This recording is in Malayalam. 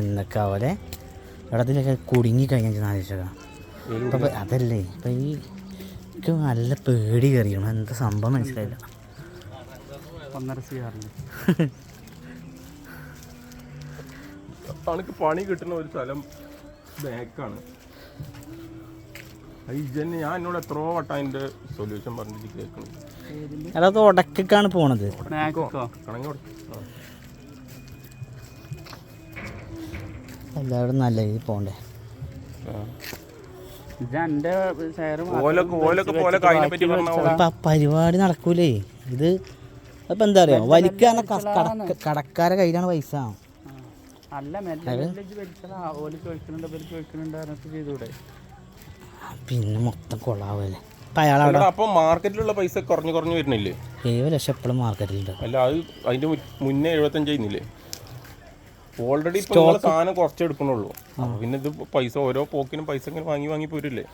എന്നൊക്കെ അവരെ ഇടത്തിലൊക്കെ കുടുങ്ങി കഴിഞ്ഞാൽ ആലോചിച്ചേക്കാം. ഇപ്പം അതല്ലേ ഇപ്പം ഈ എനിക്ക് നല്ല പേടി കയറിയണം. എന്താ സംഭവം മനസ്സിലായില്ല. തണുക്ക് പണി കിട്ടുന്ന ഒരു സ്ഥലം ബാക്കാണ്. ഞാൻ എന്നോട് എത്രയോ വട്ടം അതിൻ്റെ സൊല്യൂഷൻ പറഞ്ഞിട്ട് കേൾക്കണം. അല്ലാതെ ഉടക്കാണ് പോണത്. എല്ലാവരും നല്ല രീതിയിൽ പോകണ്ടേ. പരിപാടി നടക്കൂലേ ഇത്. അപ്പം എന്താ പറയുക, വലിക്കാന്ന് കടക്കാരെ കയ്യിലാണ് പൈസ. പിന്നെ മൊത്തം കൊള്ളാവല്ലേ. അപ്പൊ മാർക്കറ്റിലുള്ള പൈസ കുറഞ്ഞു വരുന്നില്ലേ? 7 ലക്ഷം എപ്പോഴും മാർക്കറ്റിലുണ്ട്. അല്ല, അത് അതിന്റെ മുന്നേ 75 ചെയ്യുന്നില്ലേ? ഓൾറെഡി ഇപ്പോൾ സാധനം കുറച്ചെടുക്കണുള്ളൂ. പിന്നെ ഇത് പൈസ ഓരോ പോക്കിനും പൈസ ഇങ്ങനെ വാങ്ങി പോരില്ലേ?